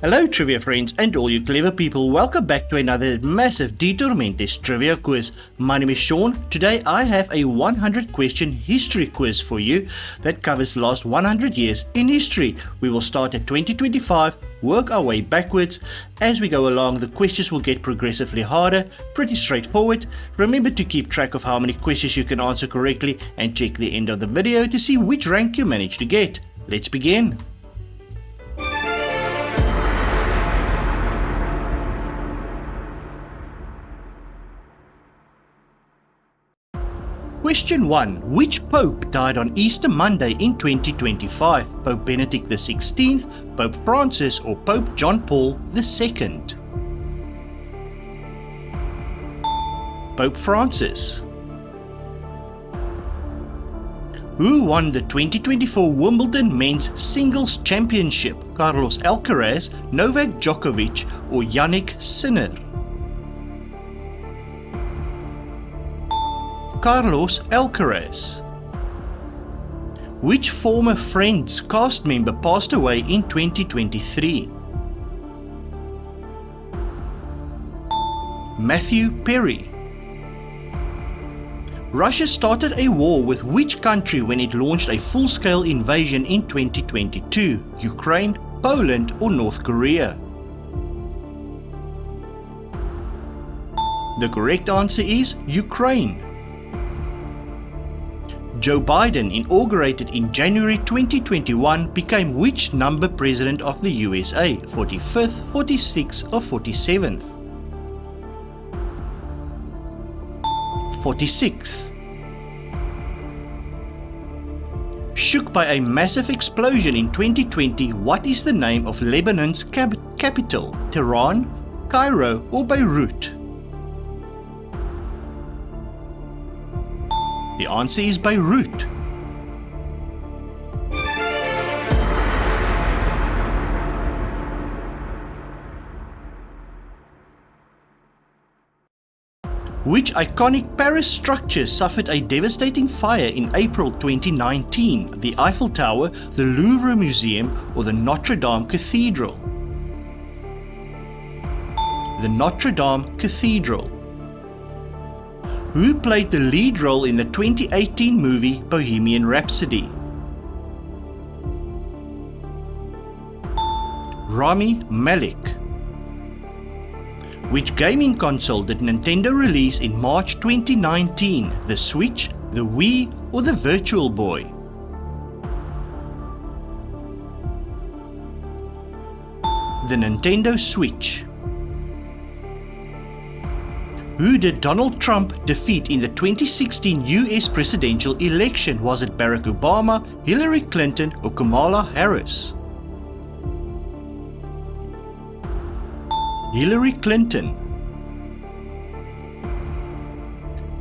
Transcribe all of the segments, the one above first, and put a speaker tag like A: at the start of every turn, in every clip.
A: Hello trivia friends and all you clever people, welcome back to another massive Detour Mentes trivia quiz. My name is Sean. Today I have a 100 question history quiz for you that covers the last 100 years in history. We will start at 2025, work our way backwards. As we go along, the questions will get progressively harder, pretty straightforward. Remember to keep track of how many questions you can answer correctly and check the end of the video to see which rank you managed to get. Let's begin. Question 1. Which Pope died on Easter Monday in 2025? Pope Benedict XVI, Pope Francis or Pope John Paul II? Pope Francis. Who won the 2024 Wimbledon Men's Singles Championship? Carlos Alcaraz, Novak Djokovic or Yannick Sinner? Carlos Alcaraz. Which former Friends cast member passed away in 2023? Matthew Perry. Russia started a war with which country when it launched a full-scale invasion in 2022? Ukraine, Poland or North Korea? The correct answer is Ukraine. Joe Biden, inaugurated in January 2021, became which number president of the USA? 45th, 46th or 47th? 46th. Shook by a massive explosion in 2020, what is the name of Lebanon's capital? Tehran, Cairo or Beirut? The answer is Beirut. Which iconic Paris structure suffered a devastating fire in April 2019? The Eiffel Tower, the Louvre Museum or the Notre Dame Cathedral? The Notre Dame Cathedral. Who played the lead role in the 2018 movie Bohemian Rhapsody? Rami Malek. Which gaming console did Nintendo release in March 2019? The Switch, the Wii or the Virtual Boy? The Nintendo Switch. Who did Donald Trump defeat in the 2016 US presidential election? Was it Barack Obama, Hillary Clinton or Kamala Harris? Hillary Clinton.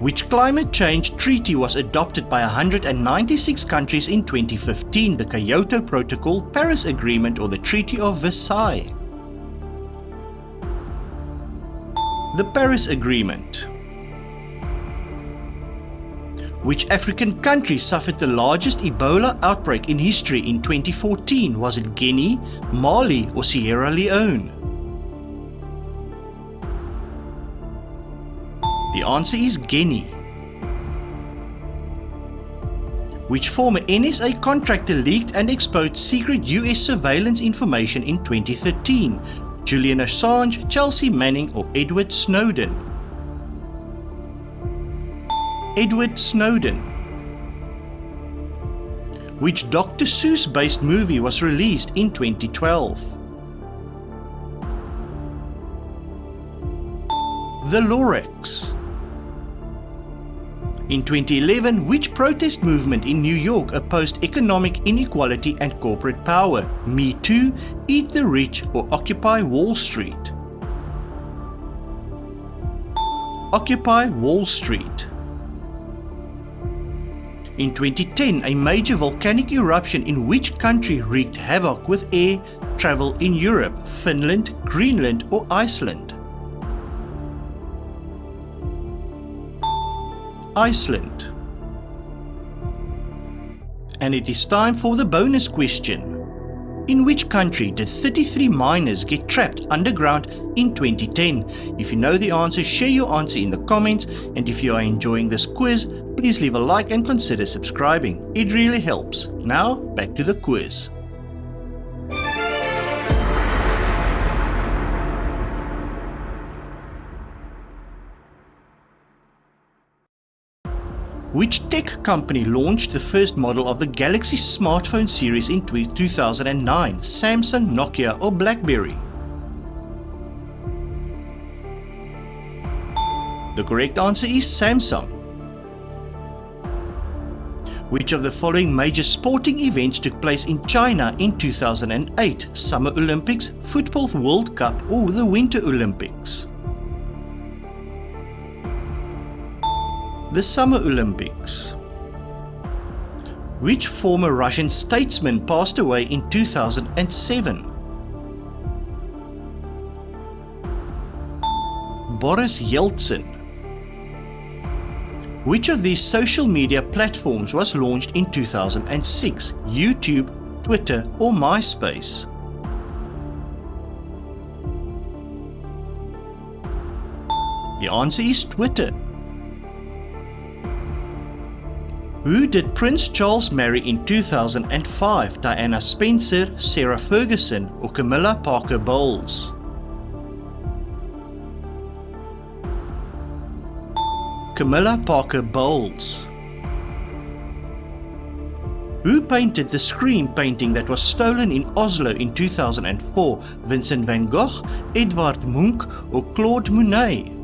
A: Which climate change treaty was adopted by 196 countries in 2015? The Kyoto Protocol, Paris Agreement or the Treaty of Versailles? The Paris Agreement. Which African country suffered the largest Ebola outbreak in history in 2014? Was it Guinea, Mali or Sierra Leone? The answer is Guinea. Which former NSA contractor leaked and exposed secret US surveillance information in 2013? Julian Assange, Chelsea Manning or Edward Snowden? Edward Snowden. Which Dr. Seuss based movie was released in 2012? The Lorax. In 2011, which protest movement in New York opposed economic inequality and corporate power? Me Too, Eat the Rich or Occupy Wall Street? Occupy Wall Street. In 2010, a major volcanic eruption in which country wreaked havoc with air travel in Europe? Finland, Greenland or Iceland? Iceland. And it is time for the bonus question. In which country did 33 miners get trapped underground in 2010? If you know the answer, share your answer in the comments, and if you are enjoying this quiz, please leave a like and consider subscribing. It really helps. Now, back to the quiz. Which tech company launched the first model of the Galaxy smartphone series in 2009? Samsung, Nokia or BlackBerry? The correct answer is Samsung. Which of the following major sporting events took place in China in 2008? Summer Olympics, Football World Cup or the Winter Olympics? The Summer Olympics. Which former Russian statesman passed away in 2007? Boris Yeltsin. Which of these social media platforms was launched in 2006? YouTube, Twitter or MySpace? The answer is Twitter. Who did Prince Charles marry in 2005? Diana Spencer, Sarah Ferguson or Camilla Parker Bowles? Camilla Parker Bowles. Who painted the Scream painting that was stolen in Oslo in 2004? Vincent van Gogh, Edvard Munch or Claude Monet?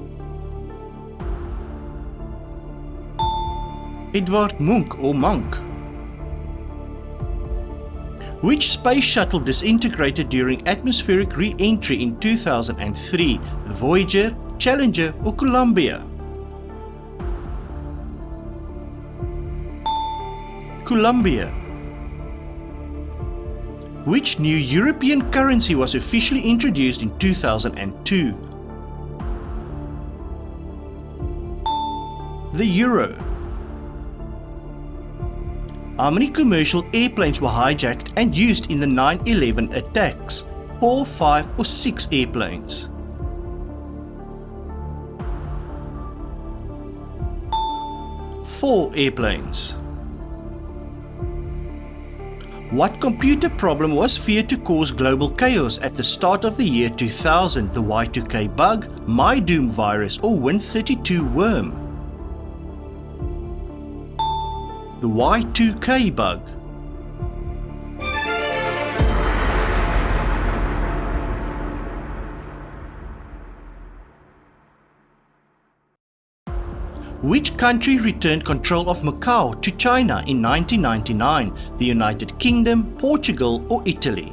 A: Edvard Munch or Monk. Which space shuttle disintegrated during atmospheric re-entry in 2003? Voyager, Challenger or Columbia? Columbia. Which new European currency was officially introduced in 2002? The euro. How many commercial airplanes were hijacked and used in the 9/11 attacks? 4, 5 or 6 airplanes? Four airplanes. What computer problem was feared to cause global chaos at the start of the year 2000? The Y2K bug, MyDoom virus or Win32 worm? The Y2K bug. Which country returned control of Macau to China in 1999? The United Kingdom, Portugal or Italy?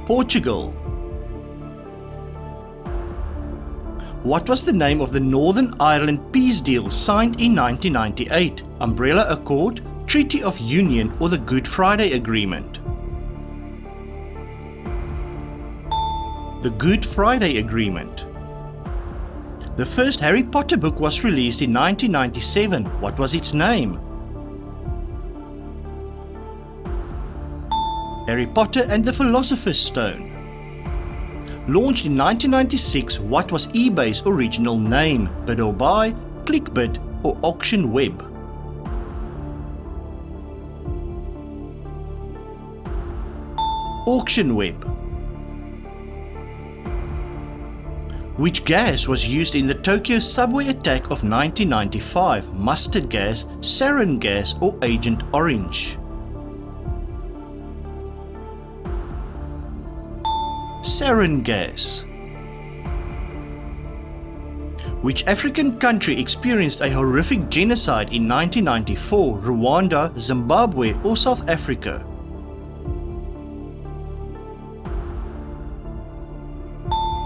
A: Portugal. What was the name of the Northern Ireland peace deal signed in 1998? Umbrella Accord, Treaty of Union or the Good Friday Agreement? The Good Friday Agreement. The first Harry Potter book was released in 1997. What was its name? Harry Potter and the Philosopher's Stone. Launched in 1996, what was eBay's original name? Bid or Buy, Clickbit or Auction Web? Auction Web. Which gas was used in the Tokyo subway attack of 1995? Mustard gas, sarin gas or Agent Orange? Sarin gas. Which African country experienced a horrific genocide in 1994? Rwanda, Zimbabwe or South Africa?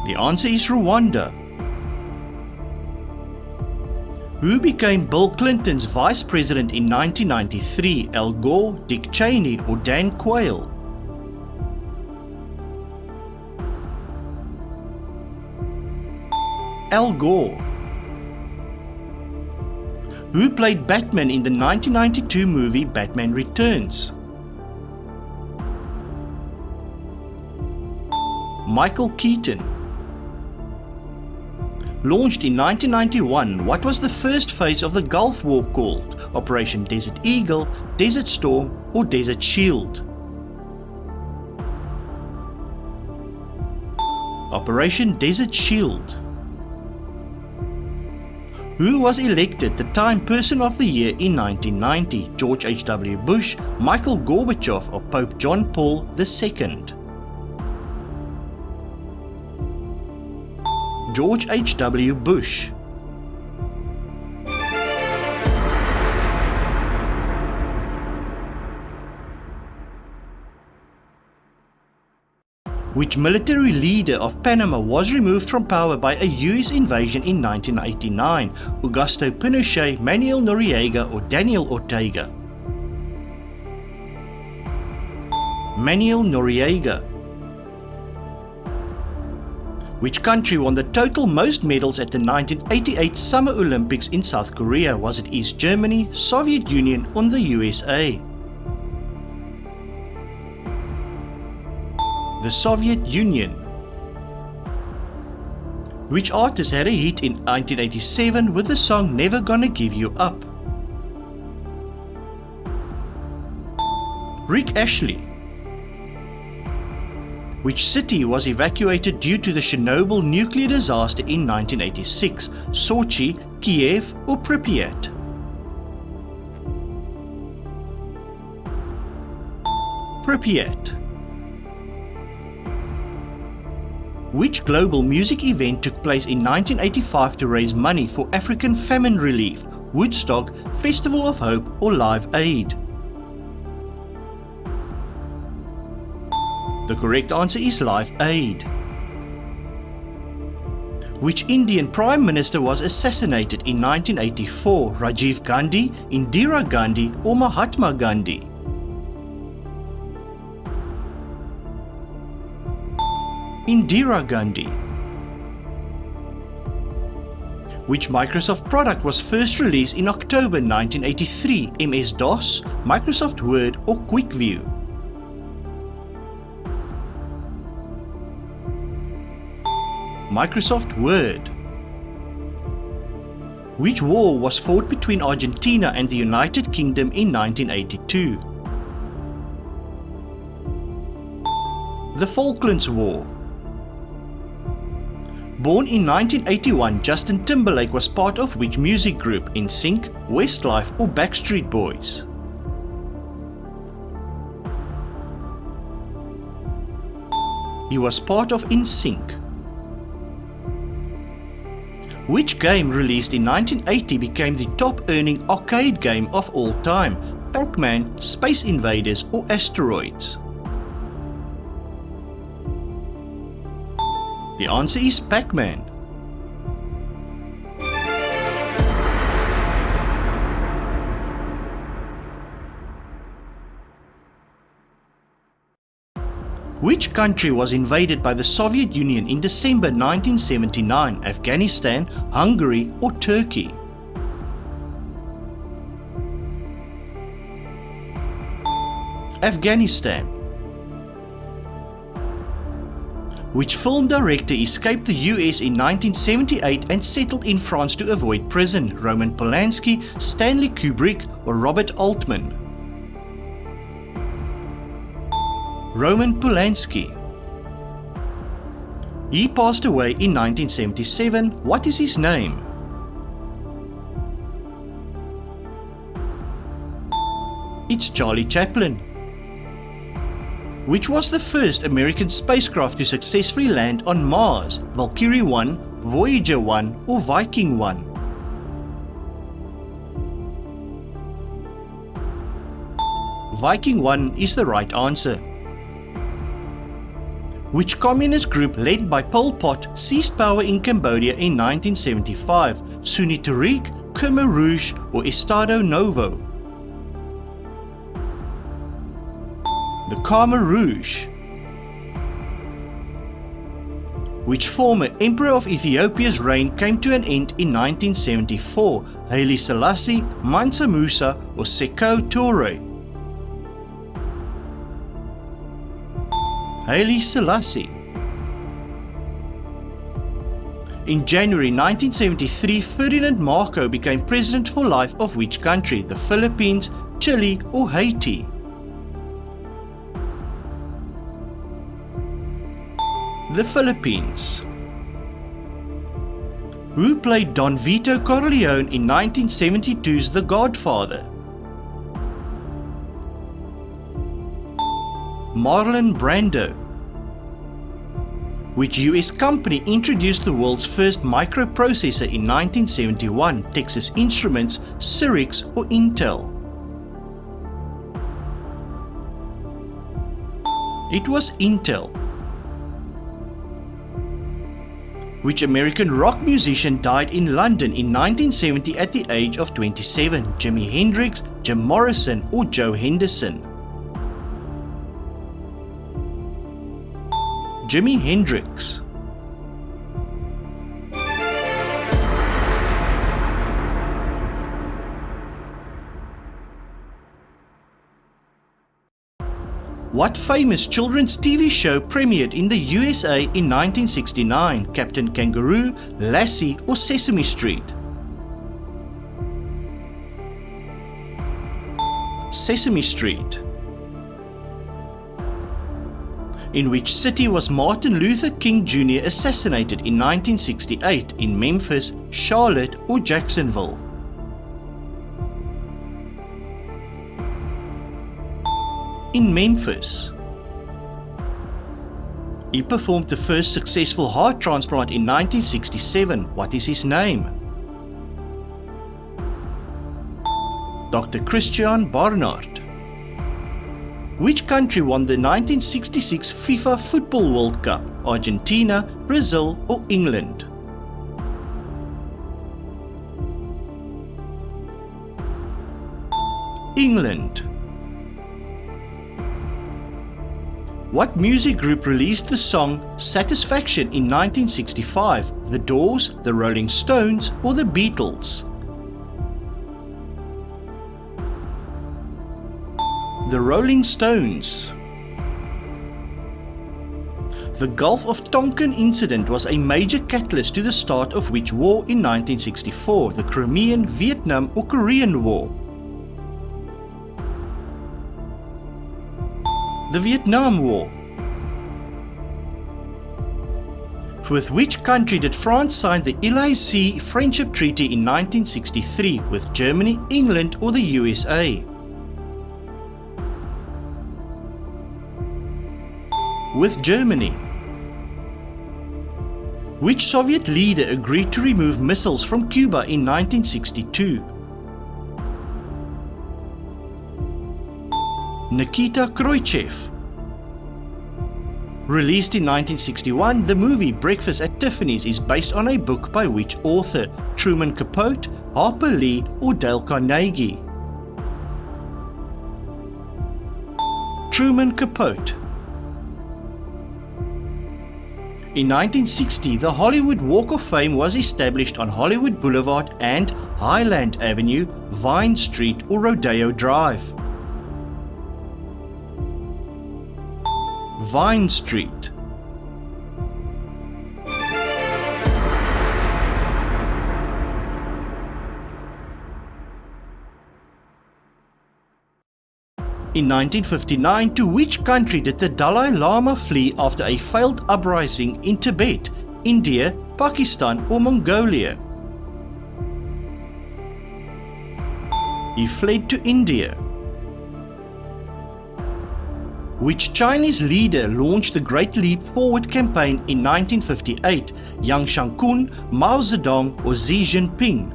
A: The answer is Rwanda. Who became Bill Clinton's vice president in 1993? Al Gore, Dick Cheney or Dan Quayle? Al Gore. Who played Batman in the 1992 movie Batman Returns? Michael Keaton. Launched in 1991, what was the first phase of the Gulf War called? Operation Desert Eagle, Desert Storm, or Desert Shield? Operation Desert Shield. Who was elected the Time Person of the Year in 1990? George H.W. Bush, Michael Gorbachev, or Pope John Paul II? George H.W. Bush. Which military leader of Panama was removed from power by a US invasion in 1989? Augusto Pinochet, Manuel Noriega, or Daniel Ortega? Manuel Noriega. Which country won the total most medals at the 1988 Summer Olympics in South Korea? Was it East Germany, Soviet Union, or the USA? The Soviet Union. Which artist had a hit in 1987 with the song Never Gonna Give You Up? Rick Ashley. Which city was evacuated due to the Chernobyl nuclear disaster in 1986? Sochi, Kiev, or Pripyat? Pripyat. Which global music event took place in 1985 to raise money for African famine relief? Woodstock, Festival of Hope, or Live Aid? The correct answer is Live Aid. Which Indian Prime Minister was assassinated in 1984? Rajiv Gandhi, Indira Gandhi, or Mahatma Gandhi? Indira Gandhi. Which Microsoft product was first released in October 1983? MS-DOS, Microsoft Word, or QuickView? Microsoft Word. Which war was fought between Argentina and the United Kingdom in 1982? The Falklands War. Born in 1981, Justin Timberlake was part of which music group? NSYNC, Westlife, or Backstreet Boys? He was part of NSYNC. Which game released in 1980 became the top-earning arcade game of all time? Pac-Man, Space Invaders, or Asteroids? The answer is Pac-Man. Which country was invaded by the Soviet Union in December 1979? Afghanistan, Hungary, or Turkey? Afghanistan. Which film director escaped the US in 1978 and settled in France to avoid prison? Roman Polanski, Stanley Kubrick, or Robert Altman? Roman Polanski. He passed away in 1977. What is his name? It's Charlie Chaplin. Which was the first American spacecraft to successfully land on Mars? Valkyrie 1, Voyager 1, or Viking 1? Viking 1 is the right answer. Which communist group led by Pol Pot seized power in Cambodia in 1975? Sunni Tariq, Khmer Rouge, or Estado Novo? The Khmer Rouge. Which former emperor of Ethiopia's reign came to an end in 1974? Haile Selassie, Mansa Musa or Sekou Toure? Haile Selassie. In January 1973, Ferdinand Marcos became president for life of which country? The Philippines, Chile or Haiti? The Philippines. Who played Don Vito Corleone in 1972's The Godfather? Marlon Brando. Which US company introduced the world's first microprocessor in 1971? Texas Instruments, Cyrix or Intel? It was Intel. Which American rock musician died in London in 1970 at the age of 27? Jimi Hendrix, Jim Morrison or Joe Henderson? Jimi Hendrix. What famous children's TV show premiered in the USA in 1969? Captain Kangaroo, Lassie or Sesame Street? Sesame Street. In which city was Martin Luther King Jr. assassinated in 1968? In Memphis, Charlotte or Jacksonville? In Memphis. He performed the first successful heart transplant in 1967. What is his name? Dr. Christian Barnard. Which country won the 1966 FIFA Football World Cup? Argentina, Brazil or England? England. What music group released the song Satisfaction in 1965? The Doors, the Rolling Stones or the Beatles? The Rolling Stones. The Gulf of Tonkin incident was a major catalyst to the start of which war in 1964? The Crimean, Vietnam or Korean War? The Vietnam War. With which country did France sign the Élysée Friendship Treaty in 1963? With Germany, England or the USA? With Germany. Which Soviet leader agreed to remove missiles from Cuba in 1962? Nikita Khrushchev. Released in 1961, the movie Breakfast at Tiffany's is based on a book by which author? Truman Capote, Harper Lee or Dale Carnegie? Truman Capote. In 1960, the Hollywood Walk of Fame was established on Hollywood Boulevard and Highland Avenue, Vine Street or Rodeo Drive? Vine Street. In 1959, to which country did the Dalai Lama flee after a failed uprising in Tibet? India, Pakistan or Mongolia? He fled to India. Which Chinese leader launched the Great Leap Forward campaign in 1958? Yang Shangkun, Mao Zedong or Xi Jinping?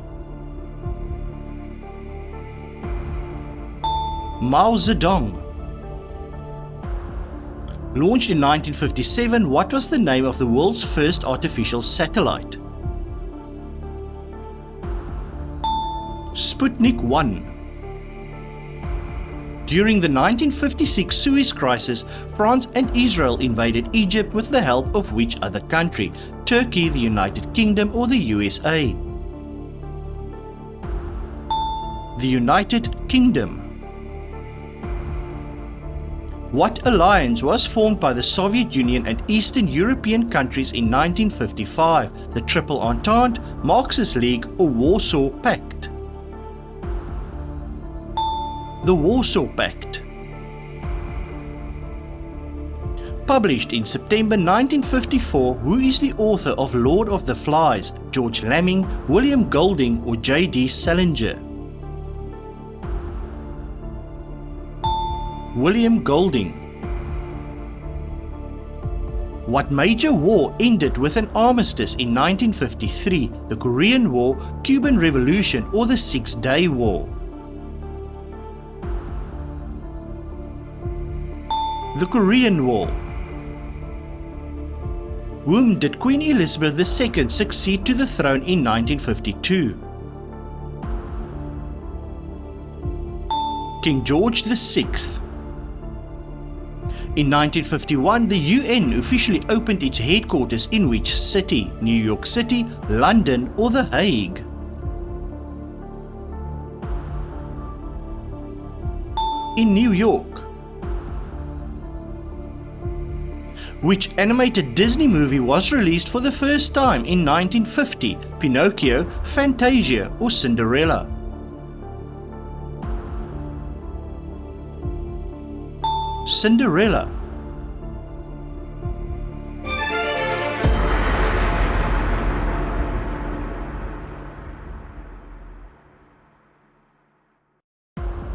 A: Mao Zedong. Launched in 1957, what was the name of the world's first artificial satellite? Sputnik 1. During the 1956 Suez Crisis, France and Israel invaded Egypt with the help of which other country? Turkey, the United Kingdom, or the USA? The United Kingdom. What alliance was formed by the Soviet Union and Eastern European countries in 1955? The Triple Entente, Marxist League, or Warsaw Pact? The Warsaw Pact. Published in September 1954, who is the author of Lord of the Flies? George Lamming, William Golding, or J.D. Salinger? William Golding. What major war ended with an armistice in 1953? The Korean War, Cuban Revolution, or the Six-Day War? The Korean War. Whom did Queen Elizabeth II succeed to the throne in 1952? King George VI. In 1951, the UN officially opened its headquarters in which city? New York City, London, or The Hague? In New York. Which animated Disney movie was released for the first time in 1950? Pinocchio, Fantasia, or Cinderella? Cinderella.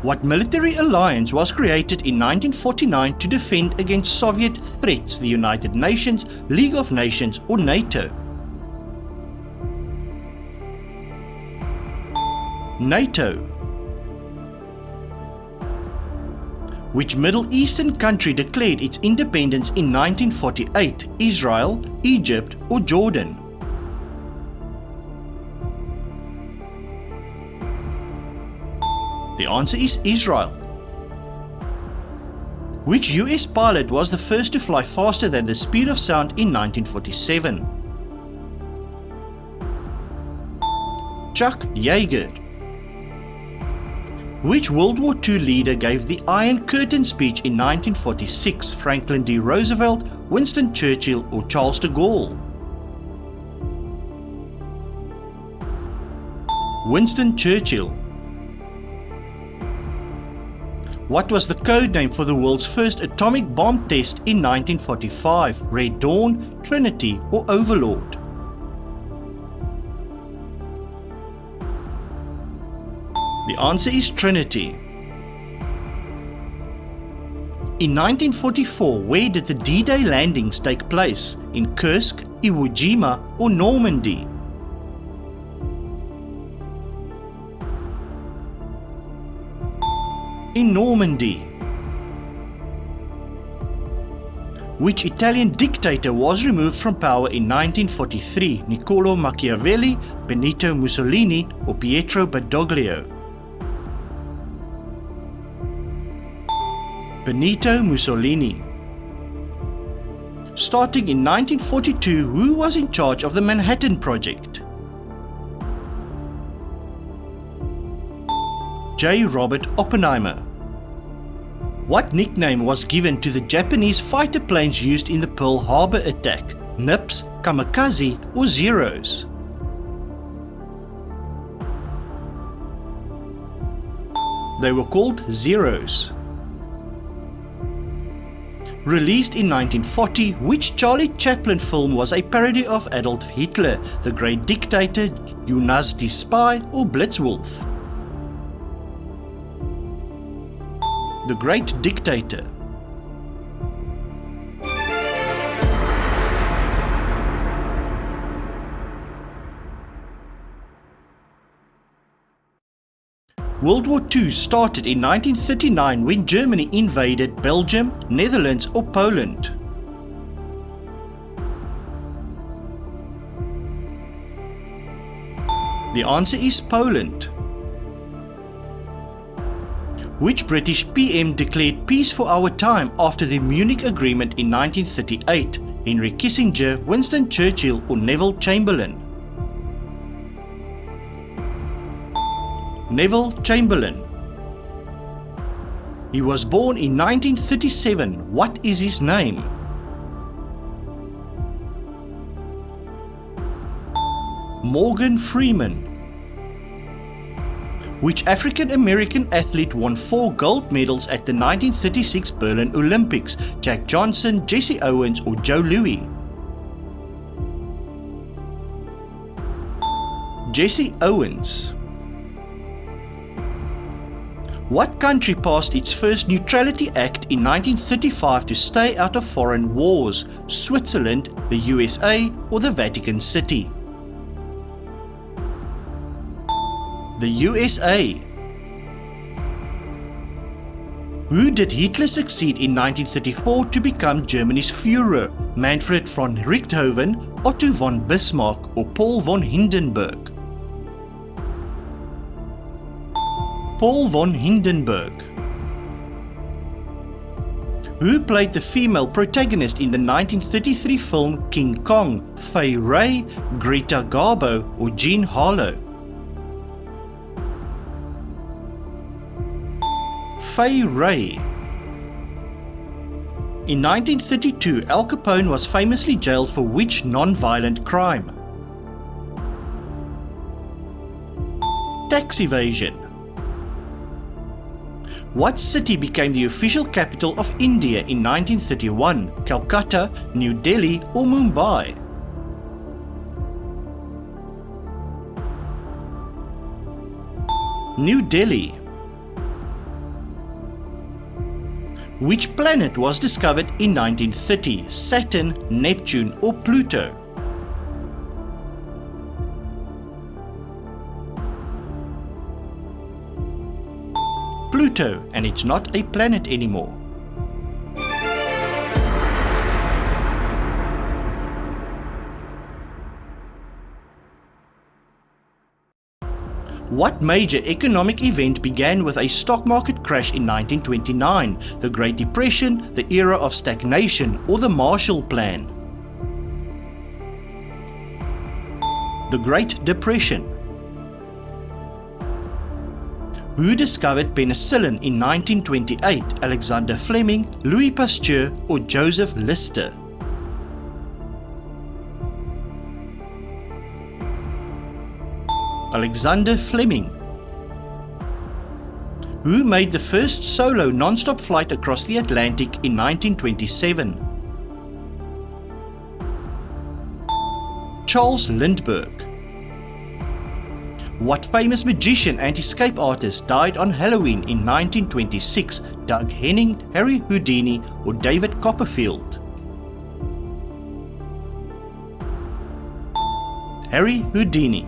A: What military alliance was created in 1949 to defend against Soviet threats? The United Nations, League of Nations, or NATO? NATO. Which Middle Eastern country declared its independence in 1948? Israel, Egypt, or Jordan? The answer is Israel. Which US pilot was the first to fly faster than the speed of sound in 1947? Chuck Yeager. Which World War II leader gave the Iron Curtain speech in 1946? Franklin D. Roosevelt, Winston Churchill, or Charles de Gaulle? Winston Churchill. What was the code name for the world's first atomic bomb test in 1945? Red Dawn, Trinity, or Overlord? The answer is Trinity. In 1944, where did the D-Day landings take place? In Kursk, Iwo Jima, or Normandy? In Normandy. Which Italian dictator was removed from power in 1943? Niccolò Machiavelli, Benito Mussolini, or Pietro Badoglio? Benito Mussolini. Starting in 1942, who was in charge of the Manhattan Project? J. Robert Oppenheimer. What nickname was given to the Japanese fighter planes used in the Pearl Harbor attack? Nips, Kamikaze, or Zeros? They were called Zeros. Released in 1940, which Charlie Chaplin film was a parody of Adolf Hitler? The Great Dictator, Jonas the Spy, or Blitzwolf? The Great Dictator. World War II started in 1939 when Germany invaded Belgium, Netherlands, or Poland. The answer is Poland. Which British PM declared peace for our time after the Munich Agreement in 1938? Henry Kissinger, Winston Churchill or Neville Chamberlain? Neville Chamberlain. He was born in 1937. What is his name? Morgan Freeman. Which African American athlete won 4 gold medals at the 1936 Berlin Olympics? Jack Johnson, Jesse Owens or Joe Louis? Jesse Owens. What country passed its first Neutrality Act in 1935 to stay out of foreign wars? Switzerland, the USA or the Vatican City? The USA. Who did Hitler succeed in 1934 to become Germany's Führer? Manfred von Richthofen, Otto von Bismarck or Paul von Hindenburg? Paul von Hindenburg. Who played the female protagonist in the 1933 film King Kong? Fay Wray, Greta Garbo or Jean Harlow? Fay Wray. In 1932, Al Capone was famously jailed for which non-violent crime? Tax evasion. What city became the official capital of India in 1931? Calcutta, New Delhi or Mumbai? New Delhi. Which planet was discovered in 1930? Saturn, Neptune or Pluto? Pluto, and it's not a planet anymore. What major economic event began with a stock market crash in 1929? The Great Depression, the era of stagnation, or the Marshall Plan? The Great Depression. Who discovered penicillin in 1928? Alexander Fleming, Louis Pasteur, or Joseph Lister? Alexander Fleming. Who made the first solo non-stop flight across the Atlantic in 1927? Charles Lindbergh. What famous magician and escape artist died on Halloween in 1926? Doug Henning, Harry Houdini, or David Copperfield? Harry Houdini.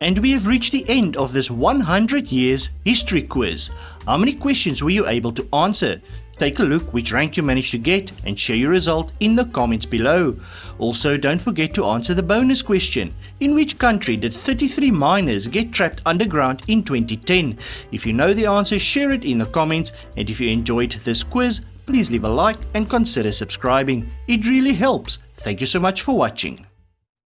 A: And we have reached the end of this 100 years history quiz. How many questions were you able to answer? Take a look which rank you managed to get and share your result in the comments below. Also, don't forget to answer the bonus question. In which country did 33 miners get trapped underground in 2010? If you know the answer, share it in the comments. And if you enjoyed this quiz, please leave a like and consider subscribing. It really helps. Thank you so much for watching.